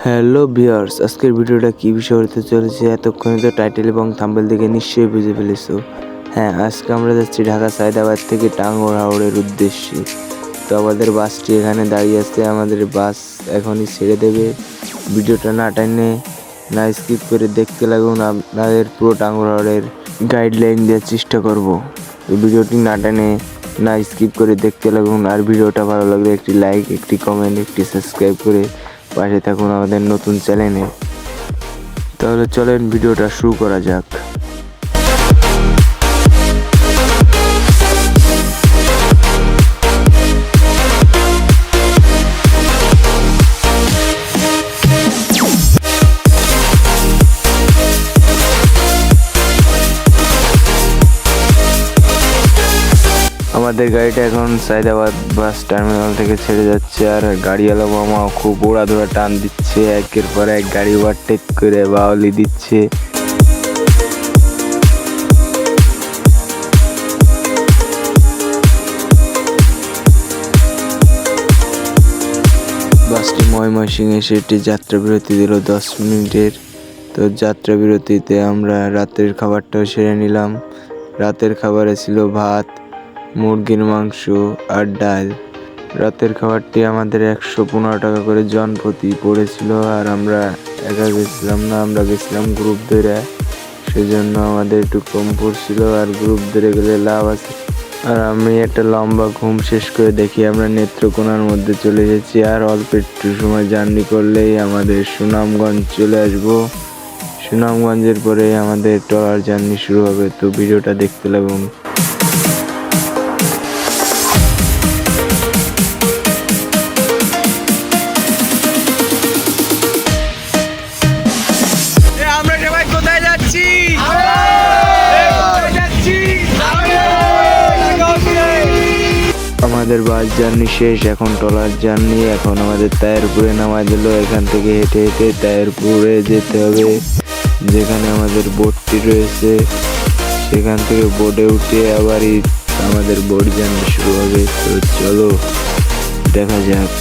Hello viewers, আজকের ভিডিওটা কি বিষয় হতে চলেছে এতক্ষণে তো টাইটেল এবং থাম্বনেল দেখে নিশ্চয়ই বুঝে ফেলেছো। হ্যাঁ, আজকে আমরা যাচ্ছি ঢাকা সায়দাবাদ থেকে টাঙ্গুয়ার হাওড়ের উদ্দেশ্যে। তো আমাদের বাসটি এখানে দাঁড়িয়ে আছে, আমাদের বাস এখনই ছেড়ে দেবে। ভিডিওটা না টেনে না স্কিপ করে দেখতে লাগুন, আপনাদের পুরো টাঙ্গুয়ার হাওড়ের গাইডলাইন দেওয়ার চেষ্টা করব। তো ভিডিওটি না টেনে না স্কিপ করে দেখতে লাগুন, আর ভিডিওটা ভালো লাগলে একটি লাইক, একটি কমেন্ট, একটি সাবস্ক্রাইব করে পাশে থাকুন আমাদের নতুন চ্যানেলে। তাহলে চলেন ভিডিওটা শুরু করা যাক। আমাদের গাড়িটা এখন সায়দাবাদ বাস টার্মিনাল থেকে ছেড়ে যাচ্ছে, আর গাড়িওয়ালা মামা খুব ওড়াধরা টান দিচ্ছে, একের পর এক গাড়ি ওভারটেক করে বাউলি দিচ্ছে। বাসটি ময়মনসিংহ এসে একটি যাত্রা বিরতি দিল 10 মিনিটের। তো যাত্রা বিরতিতে আমরা রাতের খাবারটাও সেরে নিলাম। রাতের খাবারে ছিল ভাত, মুরগির মাংস আর ডাল। রাতের খাবারটি আমাদের 115 টাকা করে জনপ্রতি পড়েছিল, আর আমরা একা গেছিলাম না, আমরা গেছিলাম গ্রুপ ধরে, সেজন্য আমাদের একটু কম পড়ছিল, আর গ্রুপ ধরে গেলে লাভ আছে। আর আমি একটা লম্বা ঘুম শেষ করে দেখি আমরা নেত্রকোনার মধ্যে চলে এসেছি, আর অল্প একটু সময় জার্নি করলেই আমাদের সুনামগঞ্জ চলে আসবো। সুনামগঞ্জের পরে আমাদের ট্রলার জার্নি শুরু হবে। তো ভিডিওটা দেখতে লাগুন। আমরা সবাই কোথায় যাচ্ছি? আমাদের বাস জার্নি শেষ, এখন ট্রলার জার্নি। এখন আমাদের তায়েরপুরে নামাই দিল। এখান থেকে হেঁটে হেঁটে তায়েরপুরে যেতে হবে, যেখানে আমাদের বোটটি রয়েছে। সেখান থেকে বোটে উঠে আবারই আমাদের বোট জার্নি শুরু হবে। তো চলো দেখা যাক।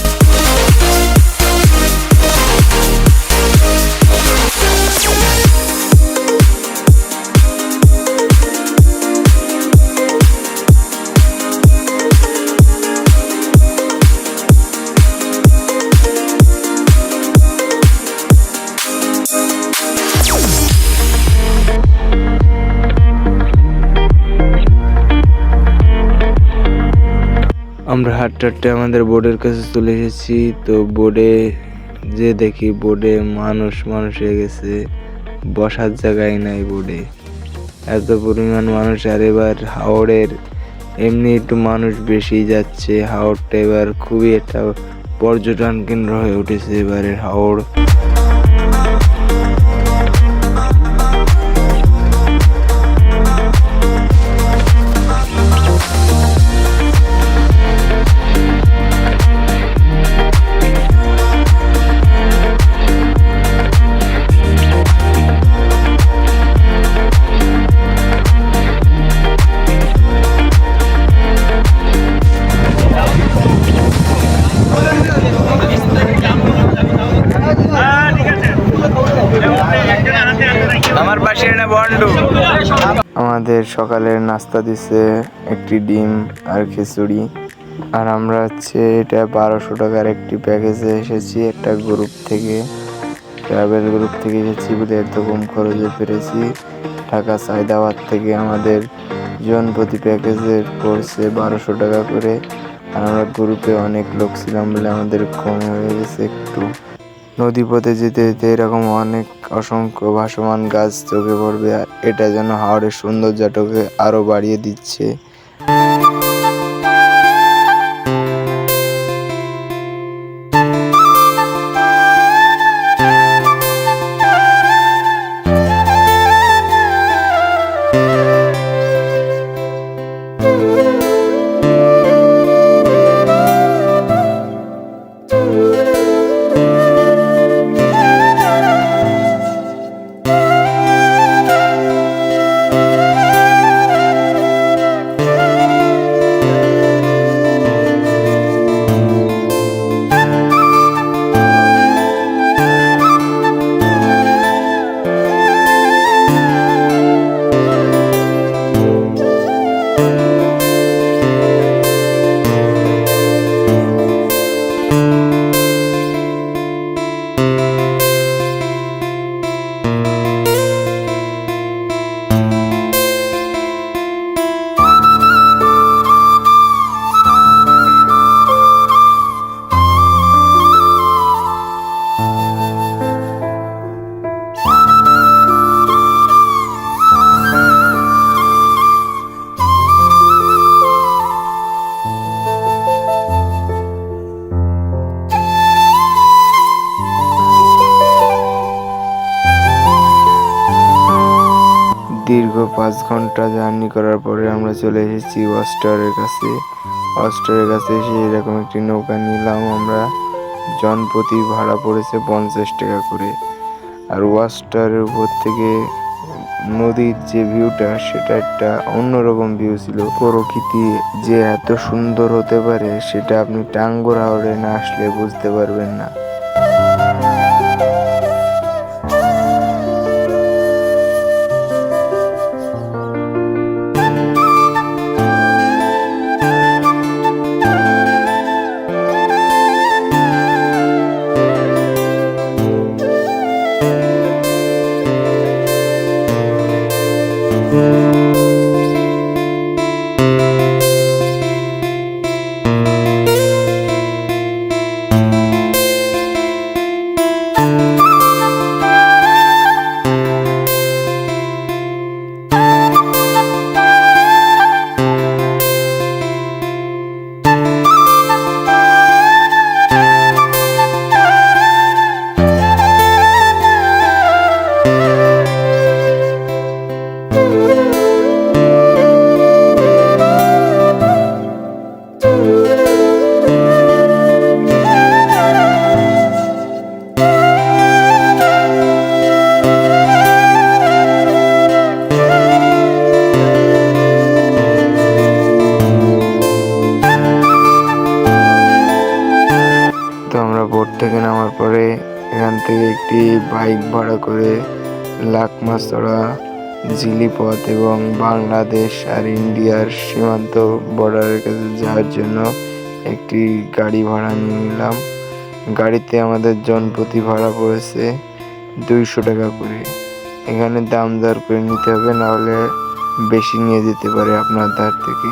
আমরা হাঁটতে হাঁটতে আমাদের বোর্ডের কাছে চলে এসেছি। তো বোর্ডে যে দেখি বোর্ডে মানুষ হয়ে গেছে, বসার জায়গায় নাই বোর্ডে, এত পরিমাণ মানুষ। আর এবার হাওড়ের এমনি একটু মানুষ বেশি যাচ্ছে। হাওড়টা এবার খুবই একটা পর্যটন কেন্দ্র হয়ে উঠেছে এবারের হাওড়। আমার পাশে এটা বন্ডু। আমাদের সকালের নাস্তা দিছে একটি ডিম আর খিচুড়ি। আর আমরা এটা 1200 টাকার একটি প্যাকেজে এসেছি, একটা গ্রুপ থেকে, ট্রাভেল গ্রুপ থেকে এসেছি বলে এত কম খরচে পেরেছি। ঢাকা সায়দাবাদ থেকে আমাদের জনপ্রতি প্যাকেজের পড়ছে 1200 টাকা করে। আর আমরা গ্রুপে অনেক লোক ছিলাম বলে আমাদের কম হয়ে গেছে একটু। নদীপথে যেতে যেতে এরকম অসংখ্য ভাসমান গাছ চোখে পড়বে, এটা যেন হাওড়ের সৌন্দর্যটাকে আরো বাড়িয়ে দিচ্ছে। দীর্ঘ 5 ঘন্টা জার্নি করার পরে আমরা চলে এসেছি ওয়াস্টারের কাছে। ওয়াস্টারের কাছে এসে এরকম একটি নৌকা নিলাম আমরা। জনপ্রতি ভাড়া পড়েছে 50 টাকা করে। আর ওয়াস্টারের উপর থেকে নদীর যে ভিউটা, সেটা একটা অন্যরকম ভিউ ছিল। প্রকৃতি যে এত সুন্দর হতে পারে সেটা আপনি টাঙ্গুয়ার হাওরে না আসলে বুঝতে পারবেন না। তো আমরা বোট থেকে নামার পরে এখান থেকে একটি বাইক ভাড়া করে লাকমাছড়া, জিলিপথ এবং বাংলাদেশ আর ইন্ডিয়ার সীমান্ত বর্ডারের কাছে যাওয়ার জন্য একটি গাড়ি ভাড়া নিয়ে নিলাম। গাড়িতে আমাদের জনপ্রতি ভাড়া পড়েছে 200 টাকা করে। এখানে দাম দর করে নিতে হবে, নাহলে বেশি নিয়ে যেতে পারে আপনার ধার থেকে।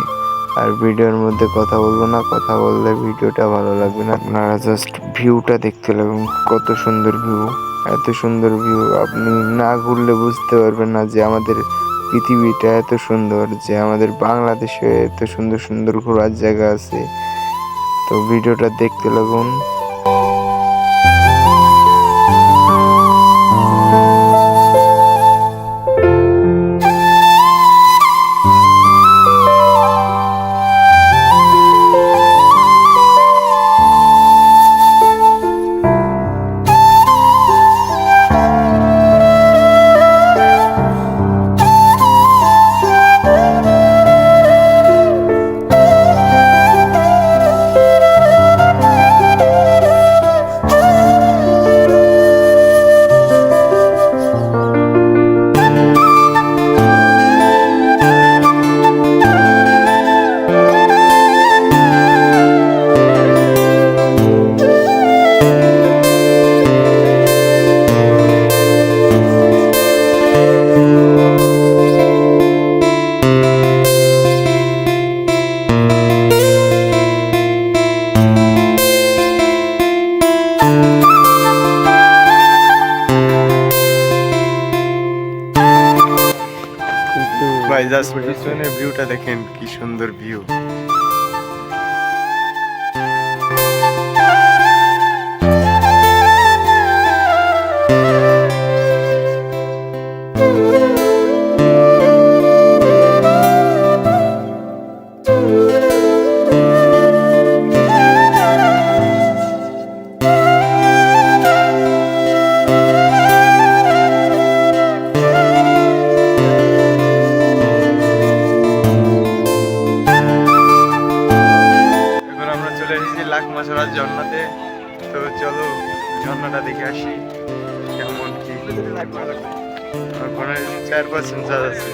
আর ভিডিওর মধ্যে কথা বলবো না, কথা বললে ভিডিওটা ভালো লাগবে না। আপনারা জাস্ট ভিউটা দেখতে লাগুন, কত সুন্দর ভিউ। এত সুন্দর ভিউ আপনি না ঘুরলে বুঝতে পারবেন না যে আমাদের পৃথিবীটা এত সুন্দর, যে আমাদের বাংলাদেশে এত সুন্দর সুন্দর ঘোরার জায়গা আছে। তো ভিডিওটা দেখতে লাগুন। ভাই জাস্ট পিছনের ভিউটা দেখেন, কি সুন্দর ভিউ। লাকমাছড়া ঝর্ণাতে। তো চলো ঝর্ণাটা দেখে আসি কেমন কি। আমার ফোনে 4% চার্জ আছে।